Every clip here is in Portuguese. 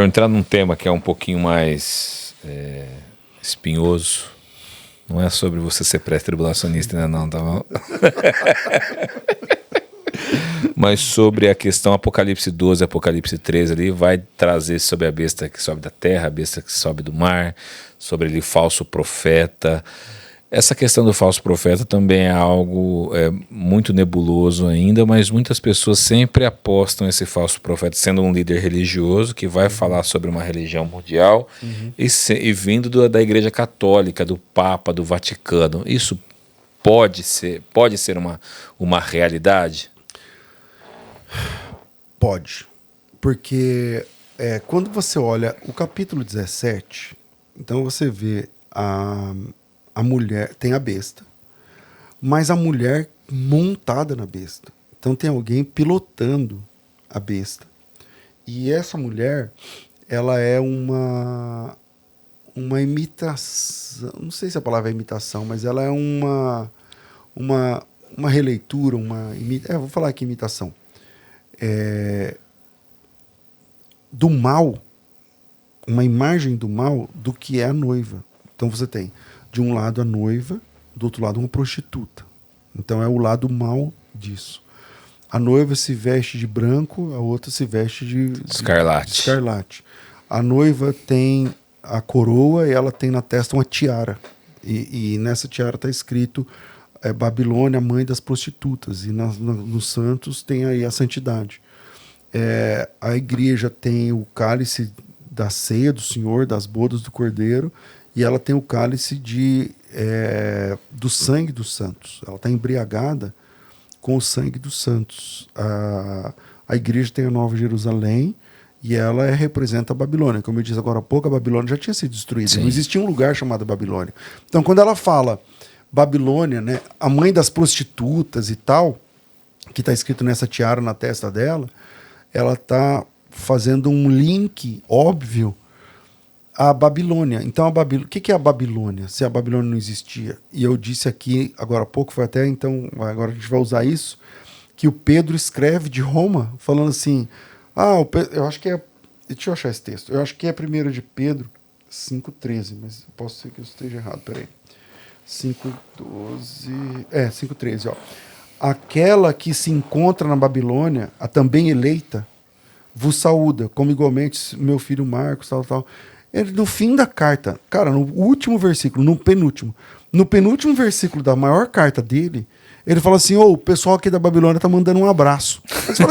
Vou entrar num tema que é um pouquinho mais espinhoso. Não é sobre você ser pré-tribulacionista ainda não, tá bom? Mas sobre a questão Apocalipse 12, Apocalipse 13 ali, vai trazer sobre a besta que sobe da terra, a besta que sobe do mar, sobre ele falso profeta. Essa questão do falso profeta também é algo muito nebuloso ainda, mas muitas pessoas sempre apostam esse falso profeta sendo um líder religioso que vai falar sobre uma religião mundial e vindo da Igreja Católica, do Papa, do Vaticano. Isso pode ser uma realidade? Pode, porque quando você olha o capítulo 17, então você vê a mulher, tem a besta, mas a mulher montada na besta. Então tem alguém pilotando a besta. E essa mulher, ela é uma imitação, não sei se a palavra é imitação, mas ela é uma releitura, vou falar aqui imitação. Do mal, uma imagem do mal do que é a noiva. Então você tem, de um lado a noiva, do outro lado uma prostituta. Então é o lado mal disso. A noiva se veste de branco, a outra se veste de escarlate. A noiva tem a coroa e ela tem na testa uma tiara. E nessa tiara está escrito Babilônia, mãe das prostitutas. E nos santos tem aí a santidade. A igreja tem o cálice da ceia do Senhor, das bodas do Cordeiro, e ela tem o cálice do sangue dos santos. Ela está embriagada com o sangue dos santos. A igreja tem a Nova Jerusalém e ela representa a Babilônia. Como eu disse agora há pouco, a Babilônia já tinha sido destruída. Sim. Não existia um lugar chamado Babilônia. Então, quando ela fala Babilônia, né, a mãe das prostitutas e tal, que está escrito nessa tiara na testa dela, ela está fazendo um link óbvio à Babilônia. Então, o que é a Babilônia? Se a Babilônia não existia. E eu disse aqui, agora há pouco, foi até, então, agora a gente vai usar isso, que o Pedro escreve de Roma, falando assim, eu acho que deixa eu achar esse texto, eu acho que é 1 de Pedro 5,13, mas posso ser que eu esteja errado, peraí. 5,12, 5,13, ó. Aquela que se encontra na Babilônia, a também eleita, vos saúda, como igualmente meu filho Marcos, tal. Ele, no fim da carta, cara, no último versículo, no penúltimo versículo da maior carta dele, ele fala assim, o pessoal aqui da Babilônia tá mandando um abraço. Assim,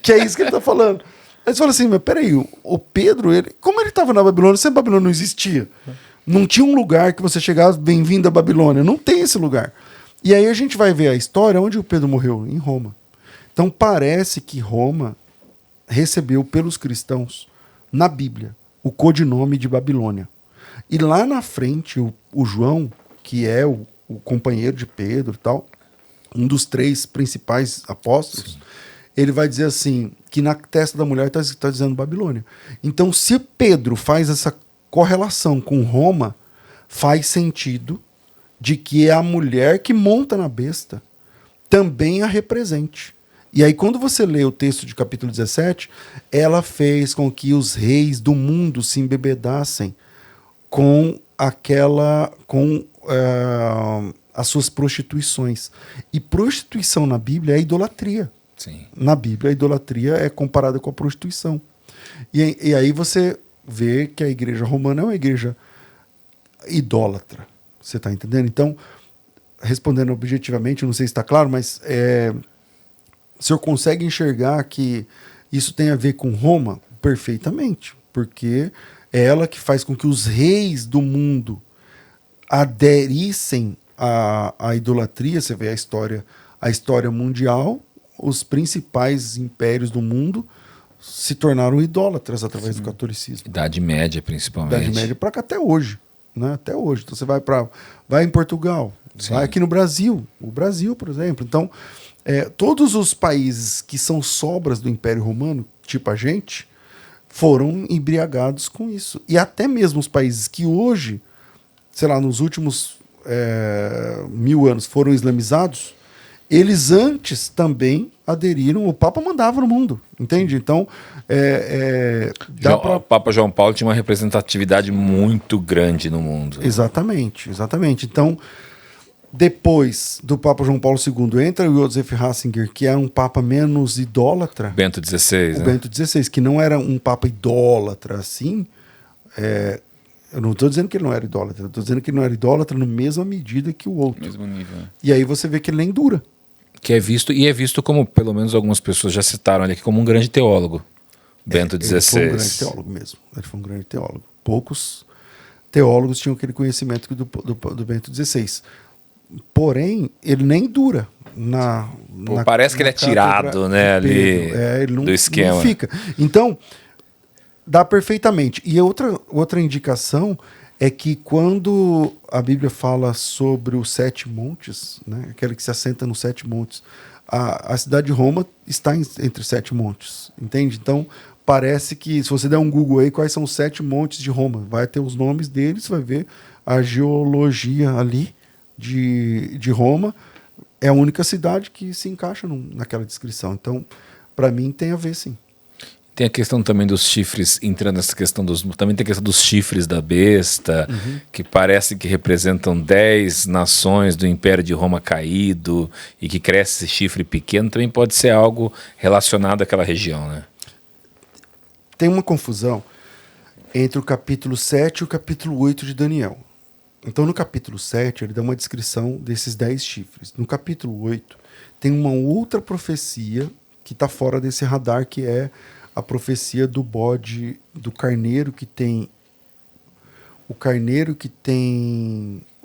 que é isso que ele tá falando. Aí você fala assim, mas peraí, o Pedro, como ele tava na Babilônia, se a Babilônia não existia? Não tinha um lugar que você chegava, bem-vindo à Babilônia. Não tem esse lugar. E aí a gente vai ver a história onde o Pedro morreu, em Roma. Então parece que Roma recebeu pelos cristãos, na Bíblia, o codinome de Babilônia. E lá na frente, o João, que é o companheiro de Pedro e tal, um dos 3 principais apóstolos, sim, ele vai dizer assim, que na testa da mulher está dizendo Babilônia. Então, se Pedro faz essa correlação com Roma, faz sentido de que é a mulher que monta na besta também a represente. E aí, quando você lê o texto de capítulo 17, ela fez com que os reis do mundo se embebedassem com as suas prostituições. E prostituição na Bíblia é idolatria. Sim. Na Bíblia, a idolatria é comparada com a prostituição. E aí você vê que a igreja romana é uma igreja idólatra. Você está entendendo? Então, respondendo objetivamente, não sei se está claro, mas o senhor consegue enxergar que isso tem a ver com Roma? Perfeitamente. Porque é ela que faz com que os reis do mundo aderissem à idolatria. Você vê a história mundial, os principais impérios do mundo se tornaram idólatras através, sim, do catolicismo. Idade Média, principalmente. Idade Média para cá até hoje. Né? Até hoje. Então você vai em Portugal, sim, vai aqui no Brasil. O Brasil, por exemplo. Então, todos os países que são sobras do Império Romano, tipo a gente, foram embriagados com isso. E até mesmo os países que hoje, sei lá, nos últimos 1000 anos foram islamizados, eles antes também aderiram, o Papa mandava no mundo, entende? Então, O Papa João Paulo tinha uma representatividade muito grande no mundo. Exatamente, exatamente. Então, depois do Papa João Paulo II, entra o Joseph Ratzinger, que é um Papa menos idólatra. Bento XVI, o né? Bento XVI, que não era um Papa idólatra assim. Eu não estou dizendo que ele não era idólatra, eu estou dizendo que ele não era idólatra na mesma medida que o outro. Mesmo nível. Né? E aí você vê que ele nem dura. Que é visto como, pelo menos algumas pessoas já citaram ali, como um grande teólogo. Bento XVI. Ele foi um grande teólogo mesmo. Ele foi um grande teólogo. Poucos teólogos tinham aquele conhecimento do Bento XVI. Porém, ele nem dura parece que ele é tirado, né, ali ele não, do esquema. Não fica. Então, dá perfeitamente. E outra indicação é que quando a Bíblia fala sobre os 7 montes, né, aquele que se assenta nos 7 montes, a cidade de Roma está entre os 7 montes, entende? Então, parece que, se você der um Google aí, quais são os 7 montes de Roma, vai ter os nomes deles, vai ver a geologia ali de Roma, é a única cidade que se encaixa naquela descrição. Então, para mim, tem a ver, sim. Tem a questão também dos chifres, entrando nessa questão também tem a questão dos chifres da besta, que parece que representam 10 nações do Império de Roma caído, e que cresce esse chifre pequeno, também pode ser algo relacionado àquela região, né? Tem uma confusão entre o capítulo 7 e o capítulo 8 de Daniel. Então, no capítulo 7, ele dá uma descrição desses 10 chifres. No capítulo 8, tem uma outra profecia que está fora desse radar, que é a profecia do bode, do carneiro que tem... O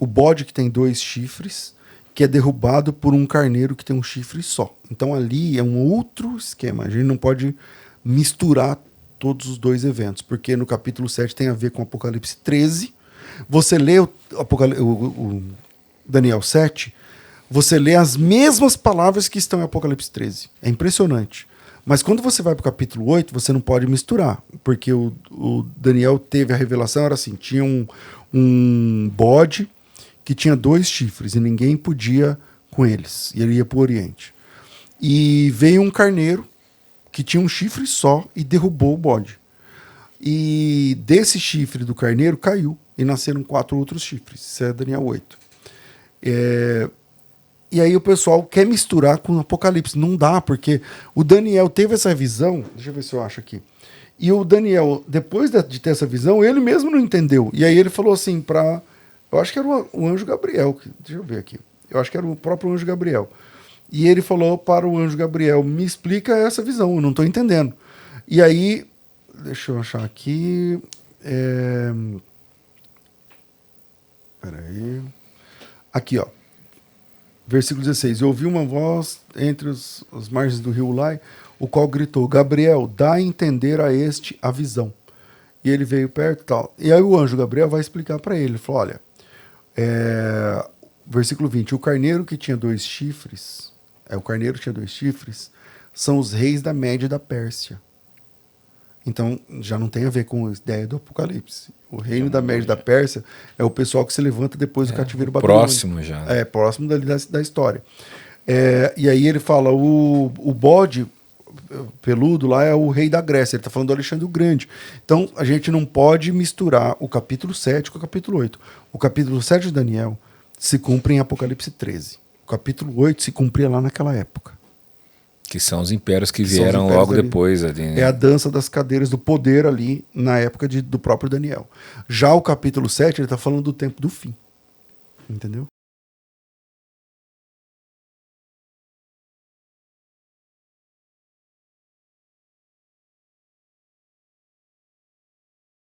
bode que tem 2 chifres, que é derrubado por um carneiro que tem um chifre só. Então, ali é um outro esquema. A gente não pode misturar todos os 2 eventos, porque no capítulo 7 tem a ver com Apocalipse 13. Você lê o Daniel 7, você lê as mesmas palavras que estão em Apocalipse 13. É impressionante. Mas quando você vai para o capítulo 8, você não pode misturar, porque o Daniel teve a revelação, era assim, tinha um bode que tinha 2 chifres e ninguém podia com eles, e ele ia para o Oriente. E veio um carneiro que tinha um chifre só e derrubou o bode. E desse chifre do carneiro caiu, e nasceram 4 outros chifres. Isso é Daniel 8. E aí o pessoal quer misturar com o Apocalipse. Não dá, porque o Daniel teve essa visão. Deixa eu ver se eu acho aqui. E o Daniel, depois de ter essa visão, ele mesmo não entendeu. E aí ele falou assim para... Eu acho que era o anjo Gabriel. Deixa eu ver aqui. Eu acho que era o próprio anjo Gabriel. E ele falou para o anjo Gabriel, me explica essa visão, eu não estou entendendo. E aí, deixa eu achar aqui... Peraí. Aqui, ó. Versículo 16. Eu ouvi uma voz entre as margens do rio Ulai, o qual gritou, Gabriel, dá a entender a este a visão. E ele veio perto e tal. E aí o anjo Gabriel vai explicar para ele. Ele falou, olha, versículo 20. O carneiro que tinha 2 chifres, o carneiro que tinha 2 chifres, são os reis da Média e da Pérsia. Então, já não tem a ver com a ideia do Apocalipse. O reino da Média e da Pérsia é o pessoal que se levanta depois do cativeiro babilônico. Próximo já. Próximo da história. E aí ele fala, o bode peludo lá é o rei da Grécia. Ele está falando do Alexandre o Grande. Então, a gente não pode misturar o capítulo 7 com o capítulo 8. O capítulo 7 de Daniel se cumpre em Apocalipse 13. O capítulo 8 se cumpria lá naquela época. Que são os impérios que vieram logo depois ali, né? É a dança das cadeiras do poder ali na época do próprio Daniel. Já o capítulo 7, ele está falando do tempo do fim. Entendeu?